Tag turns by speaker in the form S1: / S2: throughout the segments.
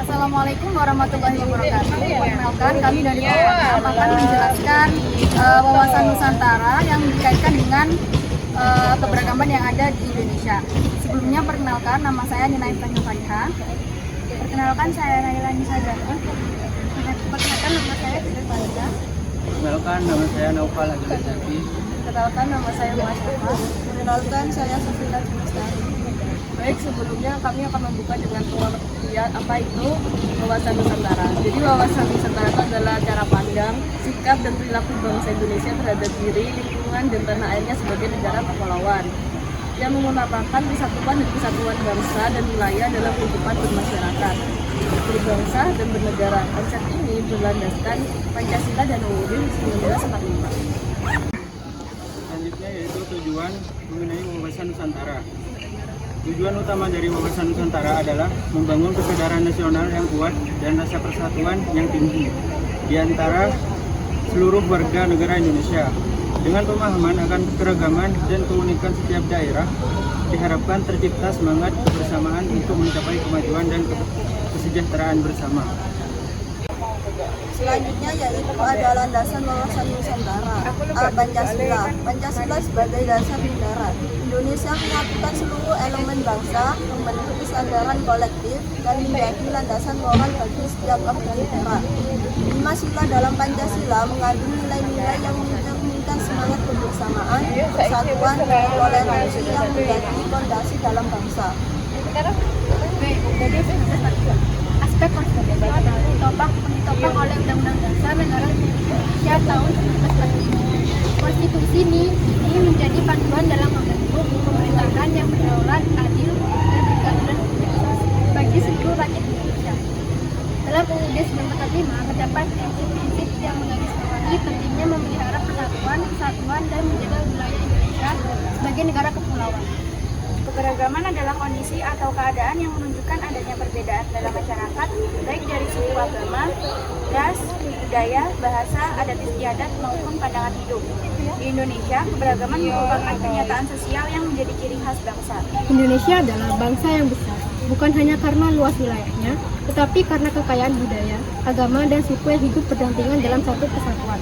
S1: Assalamualaikum warahmatullahi wabarakatuh. Perkenalkan, kami dari Pawatan akan menjelaskan wawasan Nusantara yang dikaitkan dengan keberagaman yang ada di Indonesia. Sebelumnya perkenalkan, nama saya Nina Iftahil Fariha. Perkenalkan, saya Naila Nisa Dani. Perkenalkan, nama saya Fitri Fariha.
S2: Perkenalkan, nama saya Naufal Agil Zaki.
S1: Perkenalkan, nama saya Mas Mas. Perkenalkan, saya Sofina Cimustari. Baik, sebelumnya kami akan membuka dengan pengertian apa itu wawasan Nusantara. Jadi wawasan Nusantara itu adalah cara pandang, sikap dan perilaku bangsa Indonesia terhadap diri, lingkungan dan tanah airnya sebagai negara kepulauan yang mengutamakan persatuan dan kesatuan bangsa dan wilayah dalam kehidupan bermasyarakat, berbangsa dan bernegara. Konsep ini berlandaskan Pancasila dan UUD 1945.
S2: Selanjutnya yaitu tujuan mengenai wawasan Nusantara. Tujuan utama dari wawasan Nusantara adalah membangun kesadaran nasional yang kuat dan rasa persatuan yang tinggi di antara seluruh warga negara Indonesia. Dengan pemahaman akan keragaman dan keunikan setiap daerah, diharapkan tercipta semangat kebersamaan untuk mencapai kemajuan dan kesejahteraan bersama.
S3: Selanjutnya yaitu adalah landasan wawasan Nusantara, Pancasila. Pancasila sebagai dasar negara. Indonesia menyatukan seluruh elemen bangsa, membentuk kesadaran kolektif, dan menjadi landasan moral bagi setiap warga negara. 5 sila dalam Pancasila mengandung nilai-nilai yang mencerminkan semangat kebersamaan, persatuan, dan toleransi yang menjadi fondasi dalam bangsa.
S1: Aspek konstitusi ditopang oleh Undang-Undang Dasar Negara Indonesia tahun 1945. Konstitusi ini menjadi panduan dalam membentuk pemerintahan yang berdaulat, adil, dan berkeadilan bagi seluruh rakyat Indonesia. Dalam UUD 1945 terdapat prinsip-prinsip yang menggarisbawahi pentingnya memelihara persatuan, kesatuan, dan menjaga wilayah Indonesia sebagai negara kepulauan. Keberagaman adalah kondisi atau keadaan yang menunjukkan adanya perbedaan dalam masyarakat, baik dari suku agama, ras, budaya, bahasa, adat istiadat, maupun pandangan hidup. Di Indonesia, keberagaman merupakan kenyataan sosial yang menjadi ciri khas bangsa.
S4: Indonesia adalah bangsa yang besar, bukan hanya karena luas wilayahnya, tetapi karena kekayaan budaya, agama, dan suku yang hidup berdampingan dalam satu kesatuan.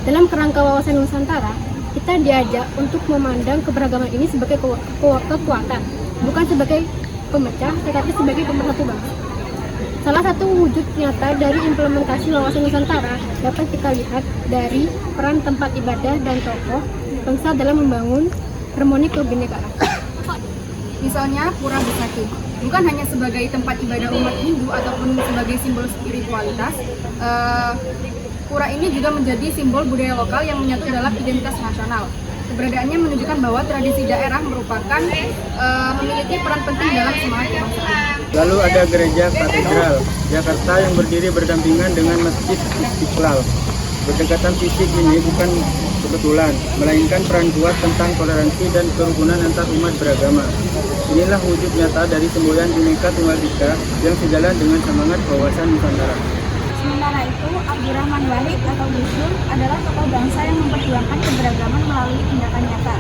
S4: Dalam kerangka wawasan Nusantara, kita diajak untuk memandang keberagaman ini sebagai kekuatan, bukan sebagai pemecah, tetapi sebagai pemersatu bangsa. Salah satu wujud nyata dari implementasi wawasan Nusantara dapat kita lihat dari peran tempat ibadah dan tokoh bangsa dalam membangun harmoni kebinekaan.
S1: Misalnya Pura Besaki, bukan hanya sebagai tempat ibadah umat Hindu ataupun sebagai simbol spiritualitas. Pura ini juga menjadi simbol budaya lokal yang menyatu dalam identitas nasional. Keberadaannya menunjukkan bahwa tradisi daerah merupakan memiliki peran penting dalam semangat kebangsaan.
S2: Lalu ada gereja katedral Jakarta yang berdiri berdampingan dengan Masjid Istiqlal. Berdekatan fisik ini bukan kebetulan, melainkan peran kuat tentang toleransi dan kerukunan antar umat beragama. Inilah wujud nyata dari semboyan Bhinneka Tunggal Ika yang sejalan dengan semangat wawasan Nusantara.
S1: Sementara itu, Abdurrahman Wahid atau Gus Dur adalah tokoh bangsa yang memperjuangkan keberagaman melalui tindakan nyata.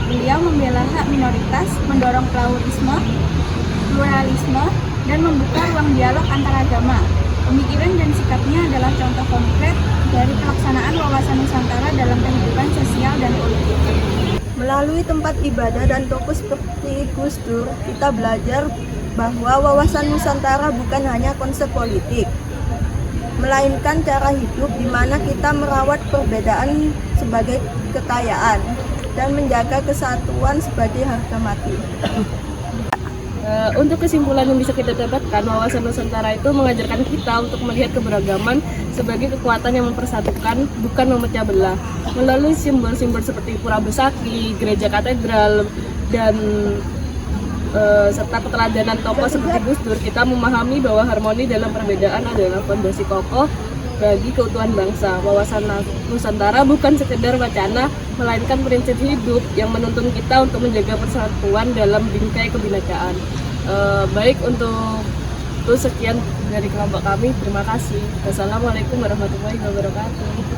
S1: Beliau membela hak minoritas, mendorong pluralisme, dan membuka ruang dialog antar agama. Pemikiran dan sikapnya adalah contoh konkret dari pelaksanaan wawasan Nusantara dalam kehidupan sosial dan politik.
S3: Melalui tempat ibadah dan tokoh seperti Gus Dur, kita belajar bahwa wawasan Nusantara bukan hanya konsep politik, melainkan cara hidup di mana kita merawat perbedaan sebagai kekayaan dan menjaga kesatuan sebagai harga mati.
S4: Untuk kesimpulan yang bisa kita dapatkan, wawasan Nusantara itu mengajarkan kita untuk melihat keberagaman sebagai kekuatan yang mempersatukan, bukan memecah belah. Melalui simbol-simbol seperti Pura Besaki, gereja katedral, dan serta keteladanan tokoh seperti Gus Dur, kita memahami bahwa harmoni dalam perbedaan adalah fondasi kokoh bagi keutuhan bangsa. Wawasan Nusantara bukan sekedar wacana, melainkan prinsip hidup yang menuntun kita untuk menjaga persatuan dalam bingkai kebinekaan. Baik, untuk itu sekian dari kelompok kami. Terima kasih. Wassalamualaikum warahmatullahi wabarakatuh.